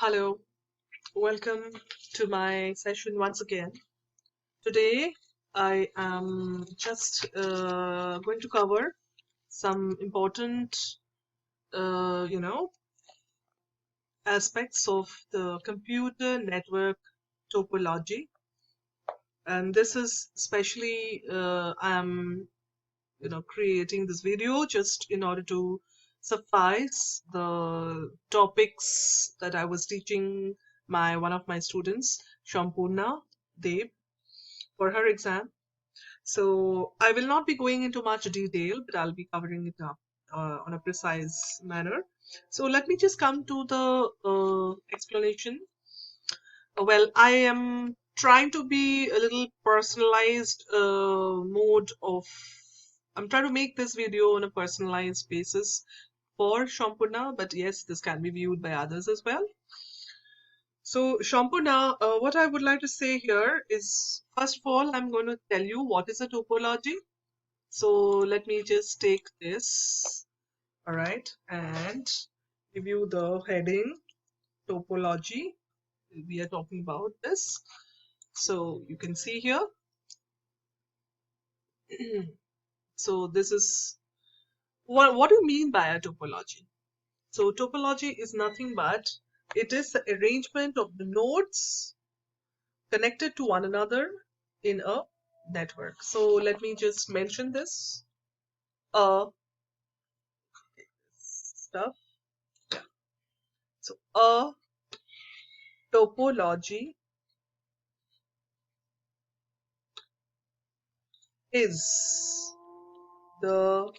Hello, welcome to my session once again. Today, I am just going to cover some important, uh, you know, aspects of the computer network topology. And this is especially, I'm creating this video just in order to suffice the topics that I was teaching one of my students, Shampurna Dev, for her exam. So I will not be going into much detail, but I'll be covering it up on a precise manner. So let me just come to the explanation. Well, I am trying to be a little personalized mode of. I'm trying to make this video on a personalized basis for Shampurna, but yes, this can be viewed by others as well. So, Shampurna, what I would like to say here is, first of all, I'm going to tell you what is a topology. So let me just take this, all right, and give you the heading topology. We are talking about this. So you can see here. So this is what do you mean by a topology? So topology is nothing but it is the arrangement of the nodes connected to one another in a network. So let me just mention this. Stuff. So a topology is the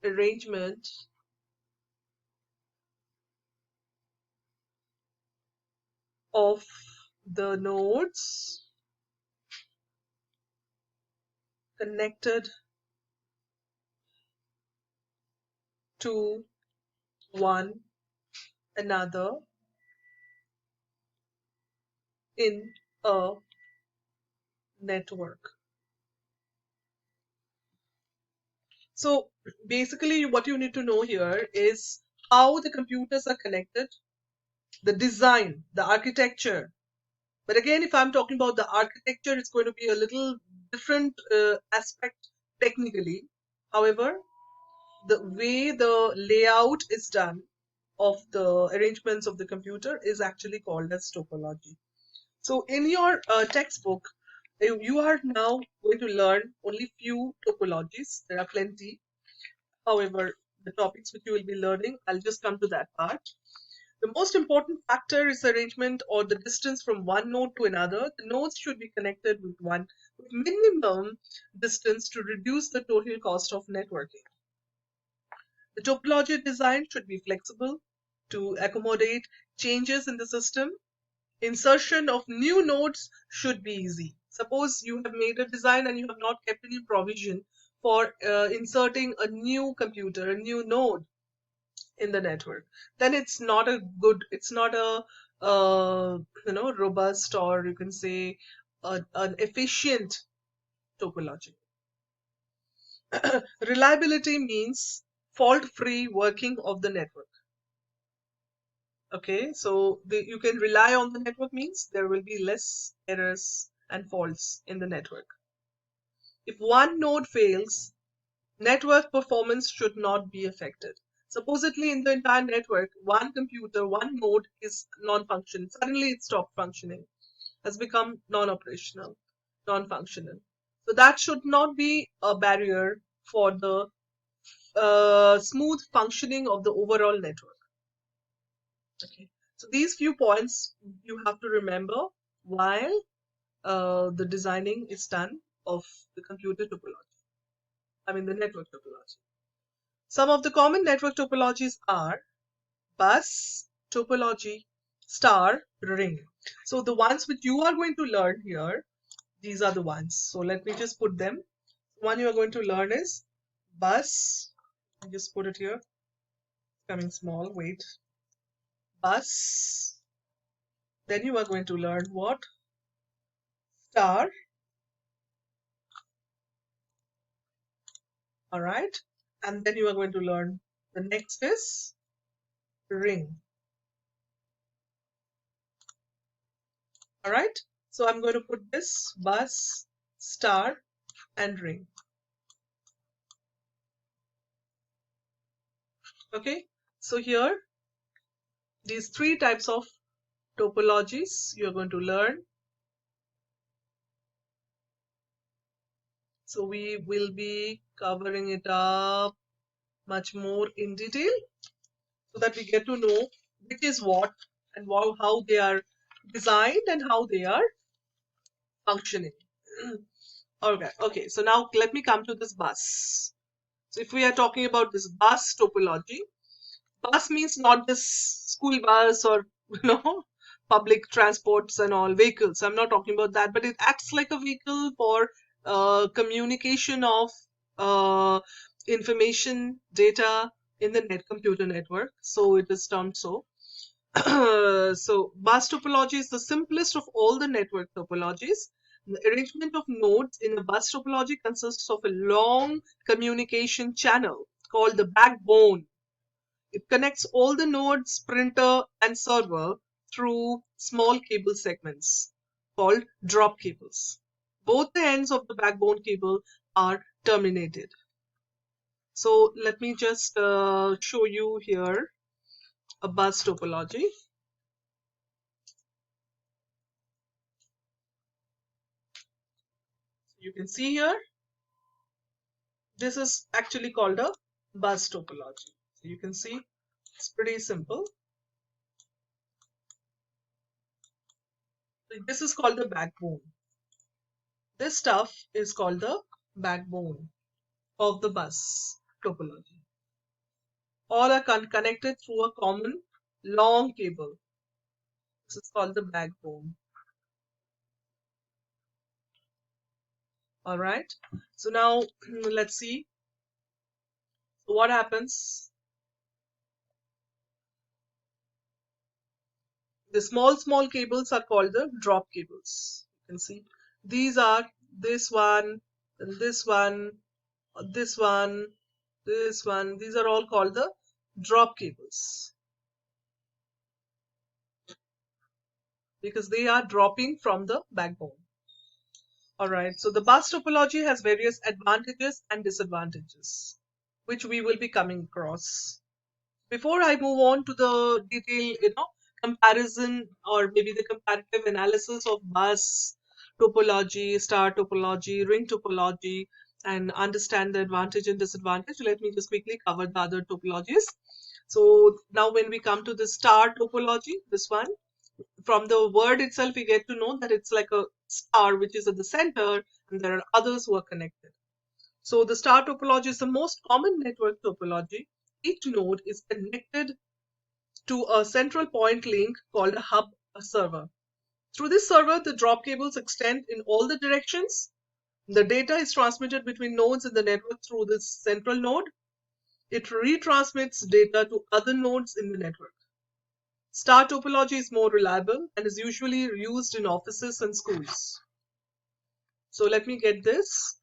arrangement of the nodes connected to one another in a network. So basically what you need to know here is how the computers are connected, the design, the architecture. But again, if I'm talking about the architecture, it's going to be a little different aspect technically. However, the way the layout is done of the arrangements of the computer is actually called as topology. So in your textbook, you are now going to learn only few topologies. There are plenty. However, the topics which you will be learning, I'll just come to that part. The most important factor is the arrangement or the distance from one node to another. The nodes should be connected with minimum distance to reduce the total cost of networking. The topology design should be flexible to accommodate changes in the system. Insertion of new nodes should be easy. Suppose you have made a design and you have not kept any provision for inserting a new computer, a new node in the network, then it's not a robust, or you can say an efficient topology. Reliability means fault-free working of the network. Okay, so you can rely on the network means there will be less errors and faults in the network. If one node fails, network performance should not be affected. Supposedly in the entire network, one computer, one node is non-functioning. Suddenly it stopped functioning, has become non-operational, non-functional. So that should not be a barrier for the smooth functioning of the overall network. Okay. So these few points you have to remember while the designing is done of the computer topology. I mean the network topology. Some of the common network topologies are bus topology, star, ring. So the ones which you are going to learn here, these are the ones. So let me just put them. One you are going to learn is bus. I'll just put it here. Coming small. Wait. Bus. Then you are going to learn what? Star. All right. And then you are going to learn the next is ring. All right. So I'm going to put this bus, star, and ring. Okay. So here, these three types of topologies you're going to learn. So we will be covering it up much more in detail so that we get to know which is what and how they are designed and how they are functioning. Okay, okay. So now let me come to this bus. So if we are talking about this bus topology, bus means not this school bus or public transports and all vehicles. I'm not talking about that, but it acts like a vehicle for communication of uh, information data in the computer network. So it is termed so. So bus topology is the simplest of all the network topologies. The arrangement of nodes in a bus topology consists of a long communication channel called the backbone. It connects all the nodes, printer, and server through small cable segments called drop cables. Both the ends of the backbone cable are terminated. So let me just show you here a bus topology. You can see here, this is actually called a bus topology. So you can see it's pretty simple. So this is called the backbone. This stuff is called the backbone of the bus topology. All are connected through a common long cable. This is called the backbone. All right. So now let's see. So what happens? The small cables are called the drop cables. You can see these are this one, and this one, this one, this one. These are all called the drop cables because they are dropping from the backbone. All right. So the bus topology has various advantages and disadvantages, which we will be coming across. Before I move on to the detailed, comparison or maybe the comparative analysis of bus topology, star topology, ring topology, and understand the advantage and disadvantage, let me just quickly cover the other topologies. So now when we come to the star topology, this one, from the word itself, we get to know that it's like a star which is at the center and there are others who are connected. So the star topology is the most common network topology. Each node is connected to a central point link called a hub, a server. Through this server, the drop cables extend in all the directions. The data is transmitted between nodes in the network through this central node. It retransmits data to other nodes in the network. Star topology is more reliable and is usually used in offices and schools. So let me get this.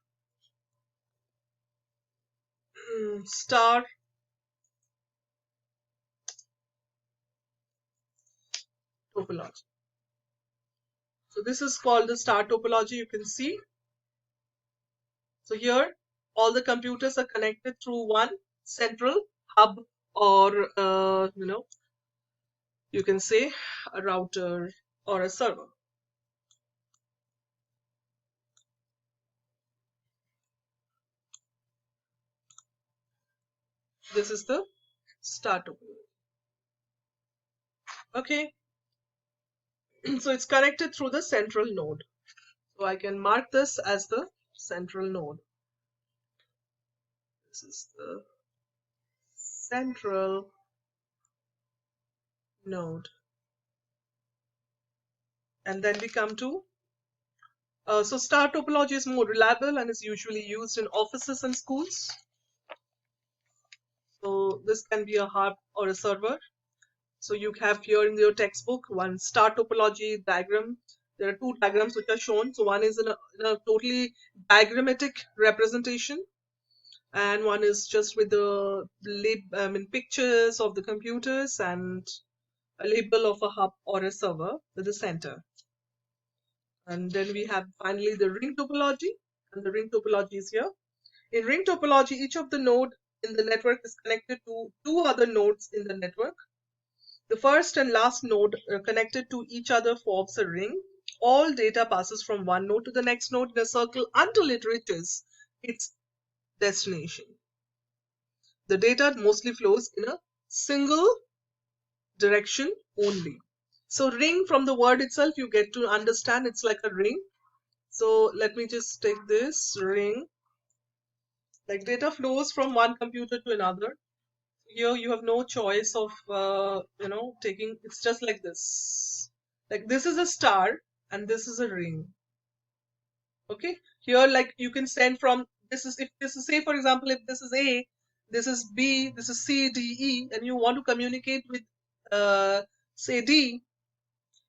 Star topology. So this is called the star topology, you can see. So here, all the computers are connected through one central hub or, you can say a router or a server. This is the star topology. Okay. So it's connected through the central node. So I can mark this as the central node. This is the central node. And then we come to, so star topology is more reliable and is usually used in offices and schools. So this can be a hub or a server. So you have here in your textbook one star topology diagram. There are two diagrams which are shown. So one is in a totally diagrammatic representation, and one is just with the pictures of the computers and a label of a hub or a server with the center. And then we have finally the ring topology, and the ring topology is here. In ring topology, each of the node in the network is connected to two other nodes in the network. The first and last node connected to each other forms a ring. All data passes from one node to the next node in a circle until it reaches its destination. The data mostly flows in a single direction only. So ring, from the word itself, you get to understand it's like a ring. So let me just take this ring. Like, data flows from one computer to another. Here you have no choice of taking. It's just like this. Like, this is a star and this is a ring. Okay, here, like, you can send from, this is, if this is, say for example, if this is A, this is B, this is C, D, E, and you want to communicate with say D,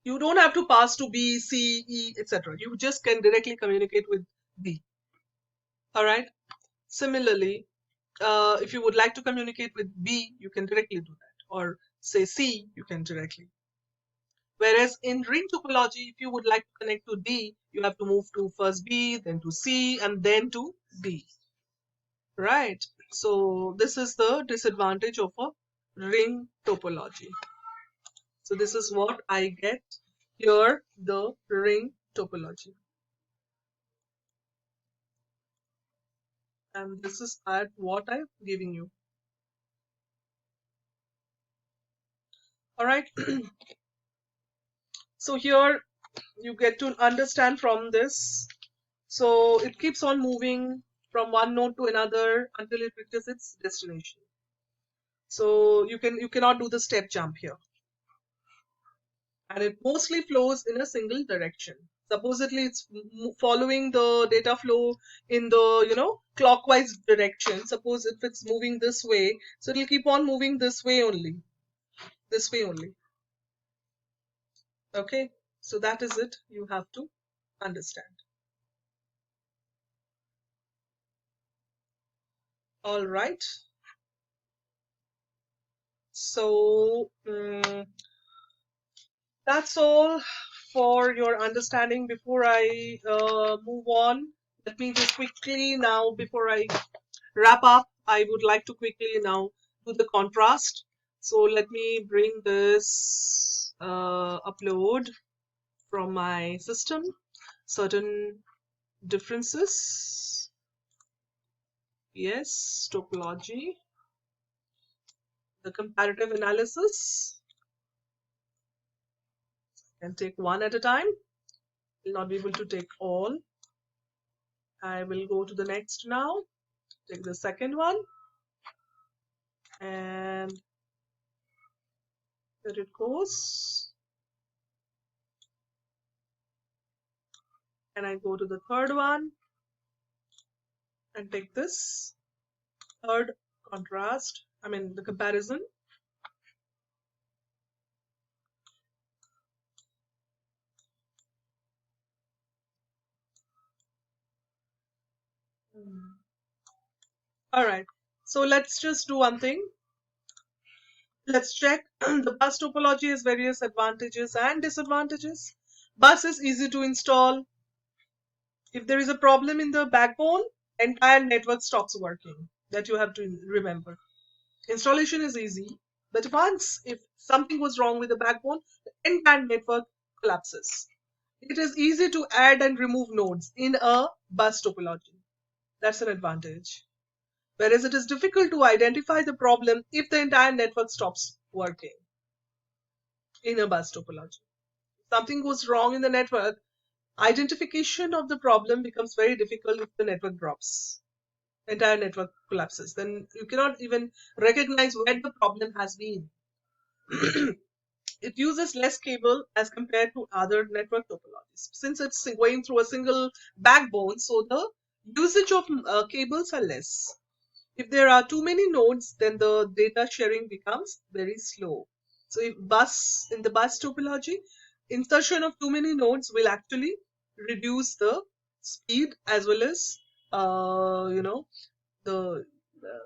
you don't have to pass to B, C, E, etc. You just can directly communicate with D. All right. Similarly, if you would like to communicate with B, you can directly do that, or say C, you can directly. Whereas in ring topology, if you would like to connect to D, you have to move to first B, then to C, and then to D. Right. So this is the disadvantage of a ring topology. So this is what I get here, the ring topology. And this is at what I'm giving you. All right. So here you get to understand from this. So it keeps on moving from one node to another until it reaches its destination. So you cannot do the step jump here. And it mostly flows in a single direction. Supposedly it's following the data flow in the clockwise direction. Suppose if it's moving this way, so it'll keep on moving this way only. This way only. Okay, so that is it. You have to understand. All right. So that's all for your understanding. Before I move on, let me just quickly now, before I wrap up, I would like to quickly now do the contrast. So let me bring this upload from my system, certain differences. Yes, topology, the comparative analysis. I can take one at a time. Will not be able to take all. I will go to the next now. Take the second one. And there it goes. And I go to the third one and take this third contrast, the comparison. All right, so let's just do one thing. Let's check. The bus topology has various advantages and disadvantages. Bus is easy to install. If there is a problem in the backbone, entire network stops working. That you have to remember. Installation is easy, but once if something was wrong with the backbone, the entire network collapses. It is easy to add and remove nodes in a bus topology. That's an advantage. Whereas it is difficult to identify the problem if the entire network stops working in a bus topology. If something goes wrong in the network, identification of the problem becomes very difficult if the network drops. The entire network collapses. Then you cannot even recognize where the problem has been. It uses less cable as compared to other network topologies. Since it's going through a single backbone, so the usage of cables are less. If there are too many nodes, then the data sharing becomes very slow. So in the bus topology, insertion of too many nodes will actually reduce the speed as well as the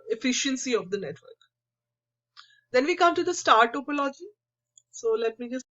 efficiency of the network. Then we come to the star topology. So let me just